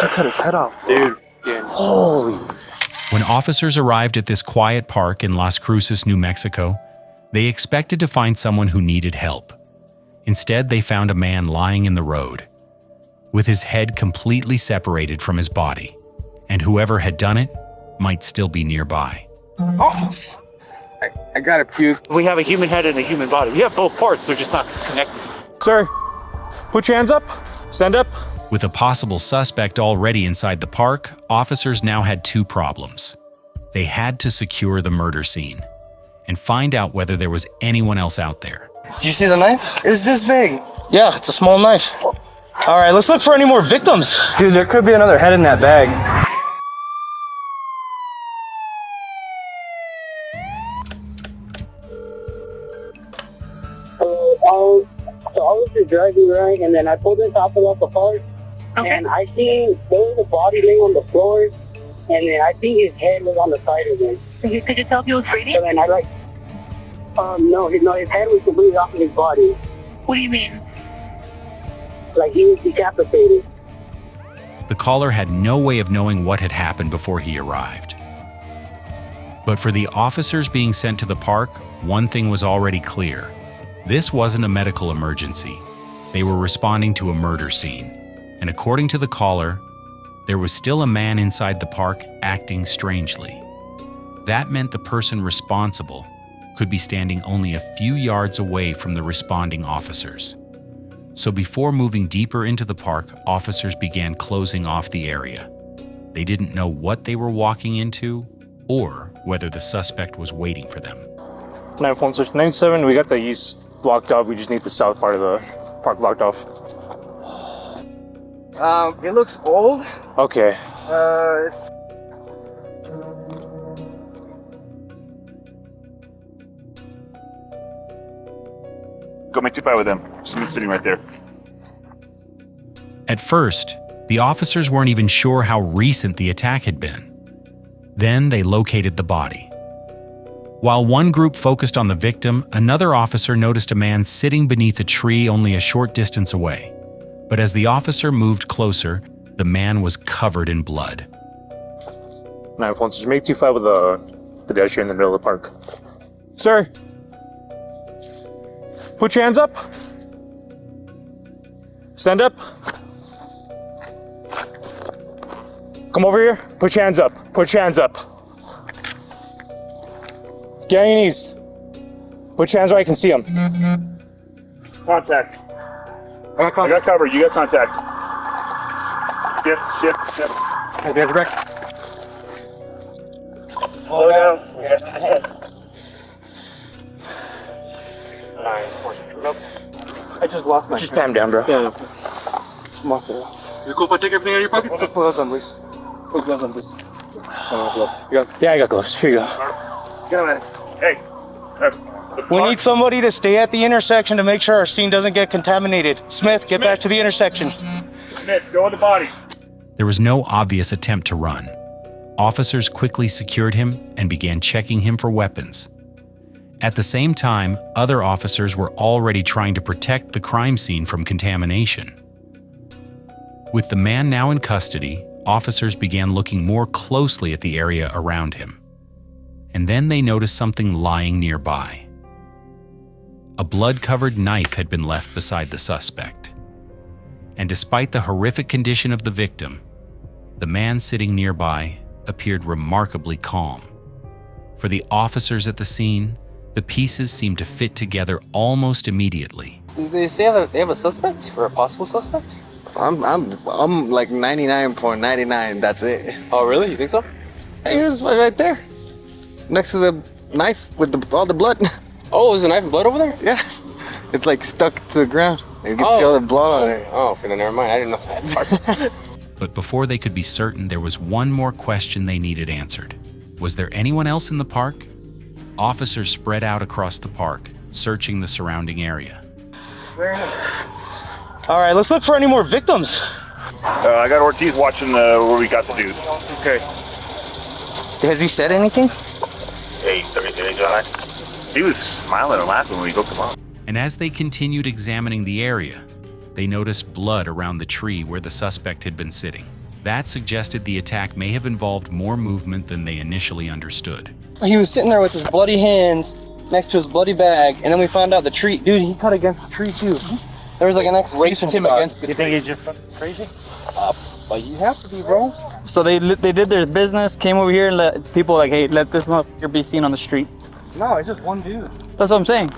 He cut his head off. Dude. Holy. When officers arrived at this quiet park in Las Cruces, New Mexico, they expected to find someone who needed help. Instead, they found a man lying in the road, with his head completely separated from his body, and whoever had done it might still be nearby. Oh. I got a puke. We have a human head and a human body. We have both parts, they're just not connected. Sir, put your hands up. Stand up. With a possible suspect already inside the park, officers now had two problems. They had to secure the murder scene and find out whether there was anyone else out there. Did you see the knife? It's this big. Yeah, it's a small knife. All right, let's look for any more victims. Dude, there could be another head in that bag. So I was just driving, right, and then I pulled into Apalaca Park, and I seen there was a body laying on the floor, and then I think his head was on the side of him. Could you tell if he was breathing? So then I no, his head was completely off of his body. What do you mean? Like he was decapitated. The caller had no way of knowing what had happened before he arrived. But for the officers being sent to the park, one thing was already clear. This wasn't a medical emergency. They were responding to a murder scene. And according to the caller, there was still a man inside the park acting strangely. That meant the person responsible could be standing only a few yards away from the responding officers. So before moving deeper into the park, officers began closing off the area. They didn't know what they were walking into or whether the suspect was waiting for them. 947, we got the east blocked off. We just need the south part of the park blocked off. It looks old. Okay. It's... Go make 2-5 with them. He's sitting right there. At first, the officers weren't even sure how recent the attack had been. Then they located the body. While one group focused on the victim, another officer noticed a man sitting beneath a tree only a short distance away. But as the officer moved closer, the man was covered in blood. 946, make 2-5 with a pedestrian in the middle of the park. Sir, put your hands up. Stand up. Come over here. Put your hands up. Put your hands up. Get on your knees. Put your hands where I can see them. Contact. I got cover. You got contact. Shift. I got it back. Slow down. Nope. I just lost my... Just pat him down, bro. Yeah. Come on, bro. Is it cool if I take everything out of your pocket? Put gloves on, please. Put gloves on, please. Yeah, I got gloves. Here you go. Just get him at it. Hey. We need somebody to stay at the intersection to make sure our scene doesn't get contaminated. Smith, get back to the intersection. Smith, go with the body. There was no obvious attempt to run. Officers quickly secured him and began checking him for weapons. At the same time, other officers were already trying to protect the crime scene from contamination. With the man now in custody, officers began looking more closely at the area around him. And then they noticed something lying nearby. A blood-covered knife had been left beside the suspect. And despite the horrific condition of the victim, the man sitting nearby appeared remarkably calm. For the officers at the scene, the pieces seemed to fit together almost immediately. Did they say that they have a suspect or a possible suspect? I'm like 99.99. That's it. Oh, really? You think so? Here's right there, next to the knife with all the blood. Oh, is there knife and blood over there? Yeah, it's like stuck to the ground. You can see all the blood on it. Oh, okay, then never mind. I didn't know that part. But before they could be certain, there was one more question they needed answered. Was there anyone else in the park? Officers spread out across the park, searching the surrounding area. All right, let's look for any more victims. I got Ortiz watching where we got the dude. Okay. Has he said anything? Hey, everything, John. He was smiling and laughing when we hooked him up. And as they continued examining the area, they noticed blood around the tree where the suspect had been sitting. That suggested the attack may have involved more movement than they initially understood. He was sitting there with his bloody hands next to his bloody bag, and then we found out the tree. Dude, he cut against the tree too. There was like an execution him spot. against the You think he's just crazy? But you have to be, bro. So they did their business, came over here and let people like, hey, let this motherfucker be seen on the street. No, it's just one dude. That's what I'm saying.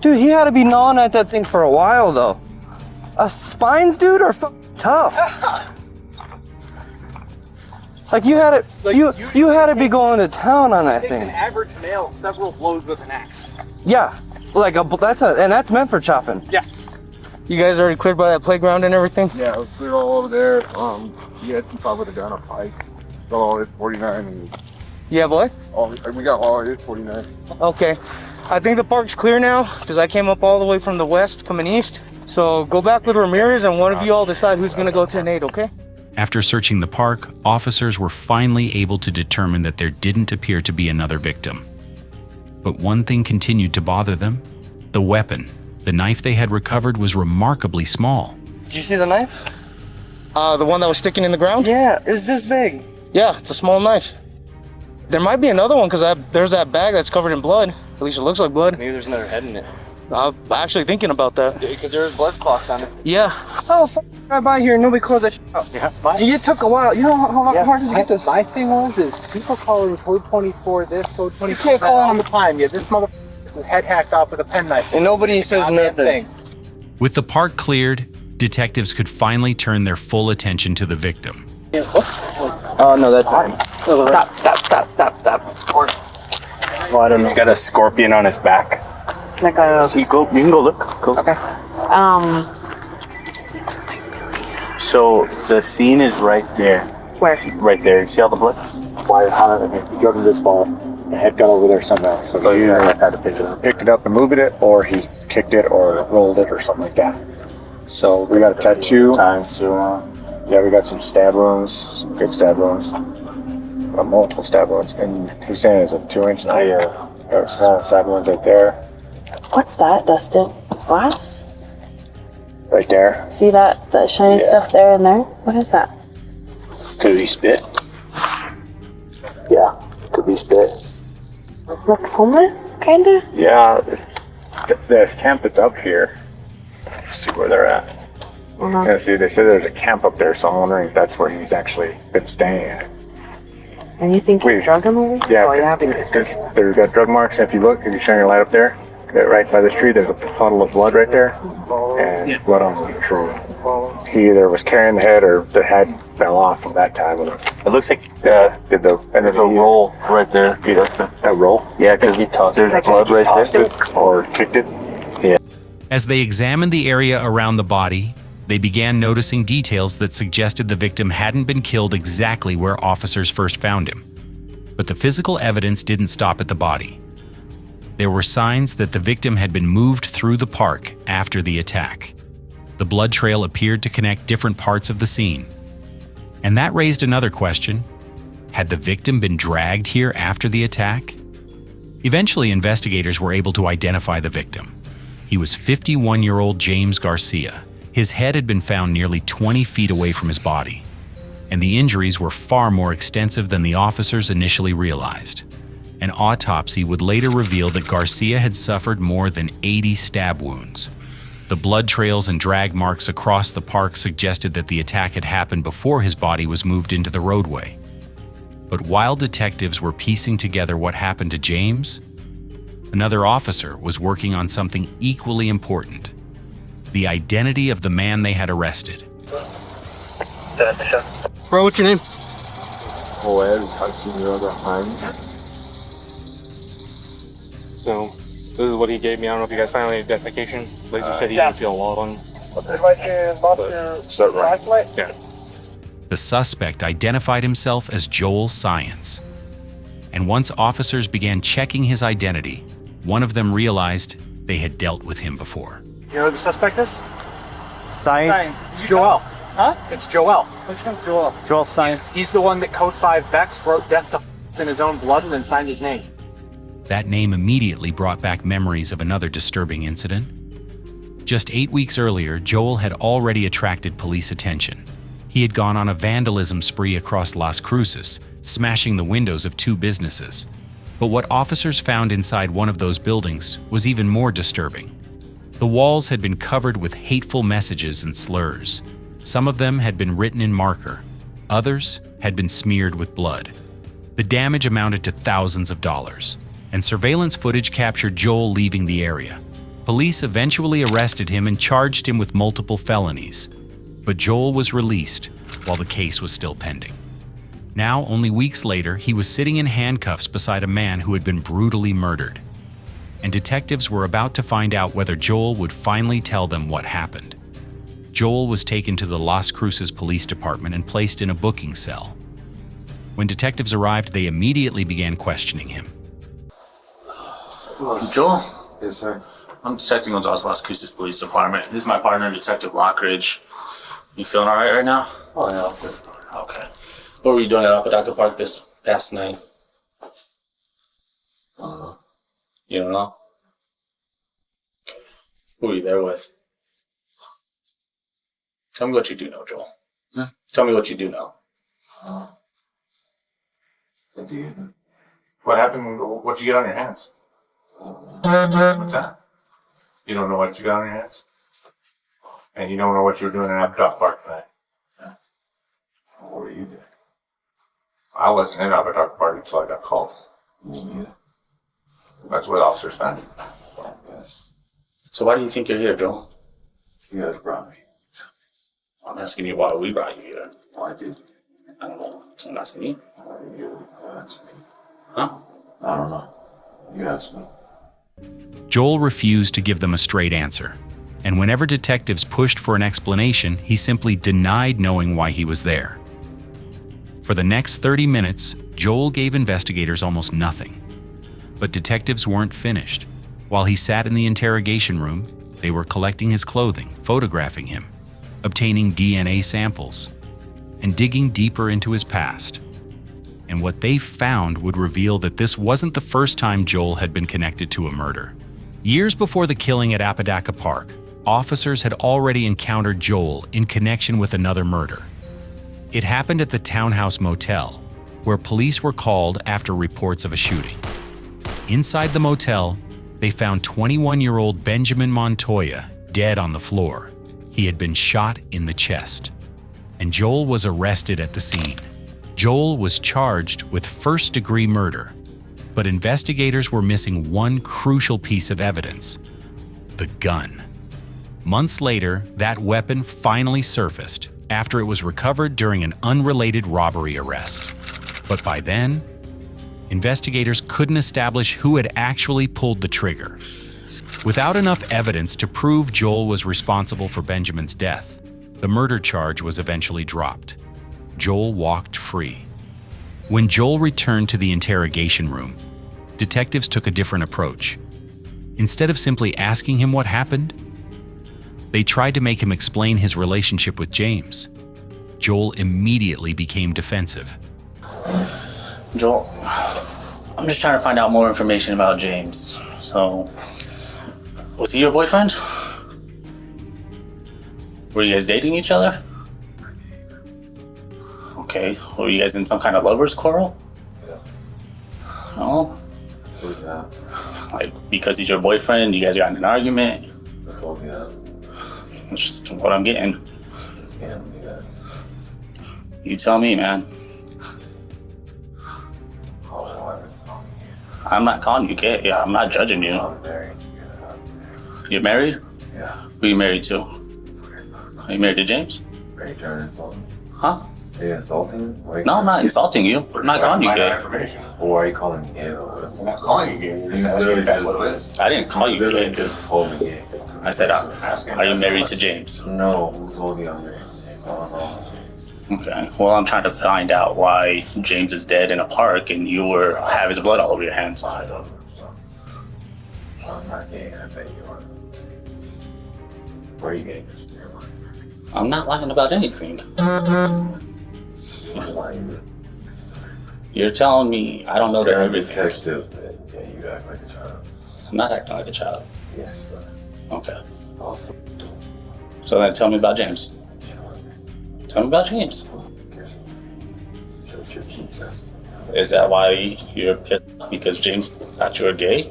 Dude, he had to be gnawing at that thing for a while though. Spines, dude, are tough. Like you had it, you had to be going to town on that thing. An average male several blows with an axe. Yeah, like that's meant for chopping. Yeah. You guys already cleared by that playground and everything? Yeah, it was clear all over there. You had some probably the gun, a pike. Oh, it's 49. And Yeah, boy. we got all it's 49. Okay. I think the park's clear now because I came up all the way from the west coming east. So go back with Ramirez and one of you all decide who's gonna go 10-8, okay? After searching the park, officers were finally able to determine that there didn't appear to be another victim. But one thing continued to bother them: the weapon. The knife they had recovered was remarkably small. Did you see the knife? The one that was sticking in the ground? Yeah, it's this big. Yeah, it's a small knife. There might be another one because there's that bag that's covered in blood. At least it looks like blood. Maybe there's another head in it. I'm actually thinking about that. Because there's blood spots on it. Yeah. Oh, right by here, nobody closed that shit out. Yeah. It took a while. You know how hard does it get this? My thing is people calling code 24 this, code 24 You can't call all the time. Yeah, this motherfucker gets his head hacked off with a penknife. And nobody says nothing. With the park cleared, detectives could finally turn their full attention to the victim. Oh, no, that's Stop. Well, I don't know. He's got a scorpion on his back. Like a, You can go look. Go. okay. So the scene is right there. Where? Right there. You see all the blood? Why? He drove him this far. The head got over there somehow. So he either had to picked it up and moved it, or he kicked it or rolled it or something like that. So we got a tattoo. Times two. Yeah, we got some stab wounds, some good stab wounds, multiple stab wounds, and he was saying it's a 2-inch knife. Yeah, got a small stab wound right there, What's that, Dustin? Glass? right there. See that shiny stuff there and there? What is that? Could be spit. Yeah, could be spit. Looks homeless, kinda? Yeah, the camp that's up here. Let's see where they're at. Yeah, see, they said there's a camp up there, so I'm wondering if that's where he's actually been staying at. And you think you drug him over? Yeah, because there's got drug marks. If you shine your light up there, right by this tree, there's a puddle of blood right there, and blood on the tree. He either was carrying the head or the head fell off from that time. It looks like and there's a roll right there. That roll? Yeah, because he tossed. There's blood right there, or kicked it. Yeah. As they examined the area around the body, they began noticing details that suggested the victim hadn't been killed exactly where officers first found him. But the physical evidence didn't stop at the body. There were signs that the victim had been moved through the park after the attack. The blood trail appeared to connect different parts of the scene. And that raised another question. Had the victim been dragged here after the attack? Eventually, investigators were able to identify the victim. He was 51-year-old James Garcia. His head had been found nearly 20 feet away from his body, and the injuries were far more extensive than the officers initially realized. An autopsy would later reveal that Garcia had suffered more than 80 stab wounds. The blood trails and drag marks across the park suggested that the attack had happened before his body was moved into the roadway. But while detectives were piecing together what happened to James, another officer was working on something equally important: the identity of the man they had arrested. Bro, what's your name? So, this is what he gave me. I don't know if you guys found any identification. Laser said he didn't feel a lot on. Start right. Yeah. The suspect identified himself as Joel Science. And once officers began checking his identity, one of them realized they had dealt with him before. You know who the suspect is? Science. It's Joel. Huh? It's Joel. Which one? Joel. Joel Science. He's the one that Code 5 Vex wrote death to in his own blood and then signed his name. That name immediately brought back memories of another disturbing incident. Just 8 weeks earlier, Joel had already attracted police attention. He had gone on a vandalism spree across Las Cruces, smashing the windows of 2 businesses. But what officers found inside one of those buildings was even more disturbing. The walls had been covered with hateful messages and slurs. Some of them had been written in marker. Others had been smeared with blood. The damage amounted to thousands of dollars, and surveillance footage captured Joel leaving the area. Police eventually arrested him and charged him with multiple felonies, but Joel was released while the case was still pending. Now, only weeks later, he was sitting in handcuffs beside a man who had been brutally murdered, and detectives were about to find out whether Joel would finally tell them what happened. Joel was taken to the Las Cruces Police Department and placed in a booking cell. When detectives arrived, they immediately began questioning him. Joel? Yes, sir. I'm Detective Gonzalez, Las Cruces Police Department. This is my partner, Detective Lockridge. You feeling all right now? Oh, yeah. Okay. What were you doing at Apodaca Park this past night? I don't know. You don't know? Okay. Who were you there with? Tell me what you do know, Joel. Tell me what you do know. What do you know? What happened? What'd you get on your hands? What's that? You don't know what you got on your hands? And you don't know what you were doing in Apodaca Park tonight? What were you doing? I wasn't in Apodaca Park until I got called. Me neither. That's what officers found. Yes. So why do you think you're here, Joel? You guys brought me. I'm asking you why we brought you here. Why did you? I don't know. I'm asking you. You asked me. Huh? I don't know. You asked me. Joel refused to give them a straight answer, and whenever detectives pushed for an explanation, he simply denied knowing why he was there. For the next 30 minutes, Joel gave investigators almost nothing. But detectives weren't finished. While he sat in the interrogation room, they were collecting his clothing, photographing him, obtaining DNA samples, and digging deeper into his past. And what they found would reveal that this wasn't the first time Joel had been connected to a murder. Years before the killing at Apodaca Park, officers had already encountered Joel in connection with another murder. It happened at the Townhouse Motel, where police were called after reports of a shooting. Inside the motel, they found 21-year-old Benjamin Montoya dead on the floor. He had been shot in the chest, and Joel was arrested at the scene. Joel was charged with first-degree murder, but investigators were missing one crucial piece of evidence: the gun. Months later, that weapon finally surfaced after it was recovered during an unrelated robbery arrest. But by then, investigators couldn't establish who had actually pulled the trigger. Without enough evidence to prove Joel was responsible for Benjamin's death, the murder charge was eventually dropped. Joel walked free. When Joel returned to the interrogation room, detectives took a different approach. Instead of simply asking him what happened, they tried to make him explain his relationship with James. Joel immediately became defensive. Joel, I'm just trying to find out more information about James. So, was he your boyfriend? Were you guys dating each other? Okay, were you guys in some kind of lover's quarrel? Yeah. No? Who's that? Like, because he's your boyfriend, you guys got in an argument? Who told me that? That's just what I'm getting. Just can't do that. You tell me, man. Oh, why? I'm not calling you gay. Yeah, I'm not judging you. I'm married. Yeah. You're married? Yeah. Who are you married to? Are you married to James? Are you trying to insult me? Huh? Are you insulting me? Why are you No, I'm not insulting you. I'm not calling you gay. Well, why are you calling me gay? I'm not calling you gay. You're just asking if that's what it is. I didn't call you literally gay. just called me gay. I said, are you married to James? No, who told you I'm married to James? I don't know. Okay. Well, I'm trying to find out why James is dead in a park and you have his blood all over your hands. I'm not gay, I bet you are. Where are you getting this? I'm not lying about anything. You're lying. You're telling me I don't know You're everything. detective, but yeah, you act like a child. I'm not acting like a child. Yes, but Okay. also, So then tell me about James. Tell me about James. Shows your teen says. Is that why you're pissed because James thought you were gay?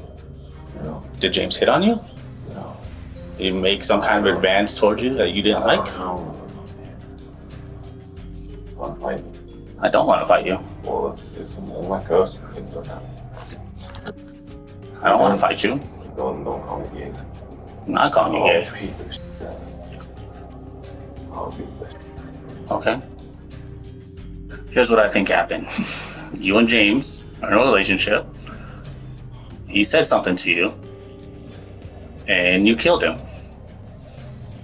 No. Did James hit on you? No. Did he make some kind of advance towards you that you didn't like? No. Want to fight me? I don't want to fight you. Well, it's on my coast. I don't want to fight you. Don't call me gay. I'm not calling you gay. I'll beat this. Okay. Here's what I think happened. You and James are in a relationship. He said something to you, and you killed him.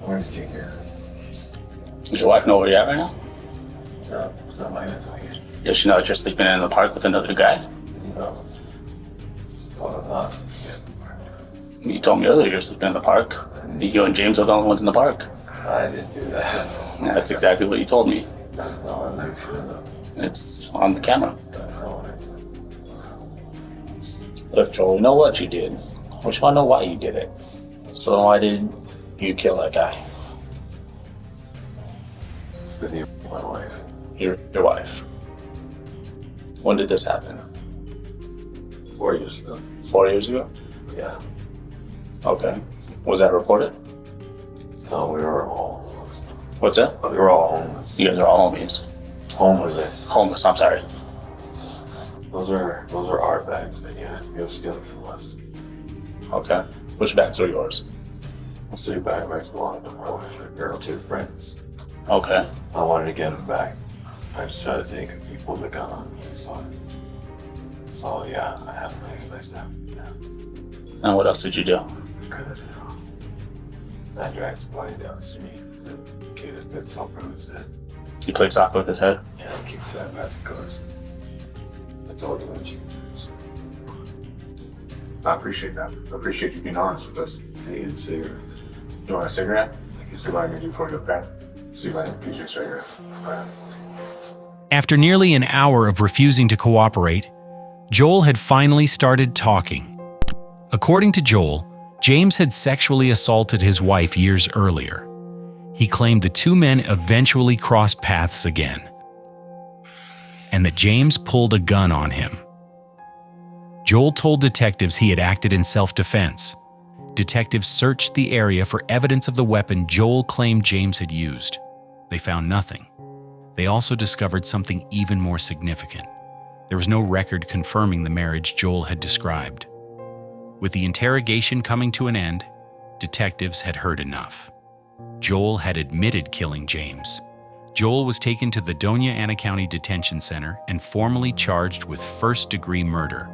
Where did you hear? Does your wife know where you're at right now? No, not mine, that's all you. Does she know that you're sleeping in the park with another guy? No. One of us. You told me earlier you're sleeping in the park. You and James are the only ones in the park. I didn't do that. That's exactly what you told me. No, I said that. It's on the camera. That's not what I said. Look, Joel, we know what you did. We just want to know why you did it. So why did you kill that guy? It's with you, my wife. Your wife. When did this happen? 4 years ago. 4 years ago? Yeah. Okay. Was that reported? No, we were all What's that? We were all homeless. You guys are all homies. Homeless. Homeless, I'm sorry. Those are our bags that you stealing from us. Okay. Which bags are yours? Those 3 bags belong to my wife and a girl, 2 friends. Okay. I wanted to get them back. I just tried to take them. He pulled the gun on me, so yeah, I had a knife myself. Yeah. And what else did you do? I cut his head off. I dragged his body down the street and gave it a good thump on his head. You played soccer with his head? Yeah, I keep fat passing cars. I told you what you I appreciate that. I appreciate you being honest with us. Can you get a cigarette? You want a cigarette? I can see what I can do for you, okay? See if I can get you a cigarette. All right. After nearly an hour of refusing to cooperate, Joel had finally started talking. According to Joel, James had sexually assaulted his wife years earlier. He claimed the 2 men eventually crossed paths again, and that James pulled a gun on him. Joel told detectives he had acted in self-defense. Detectives searched the area for evidence of the weapon Joel claimed James had used. They found nothing. They also discovered something even more significant. There was no record confirming the marriage Joel had described. With the interrogation coming to an end, detectives had heard enough. Joel had admitted killing James. Joel was taken to the Doña Ana County Detention Center and formally charged with first-degree murder.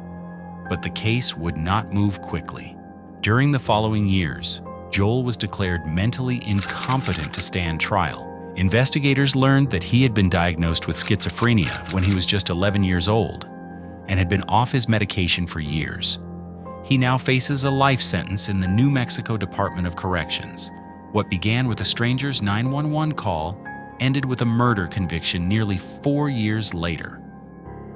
But the case would not move quickly. During the following years, Joel was declared mentally incompetent to stand trial. Investigators learned that he had been diagnosed with schizophrenia when he was just 11 years old and had been off his medication for years. He now faces a life sentence in the New Mexico Department of Corrections. What began with a stranger's 911 call ended with a murder conviction nearly 4 years later.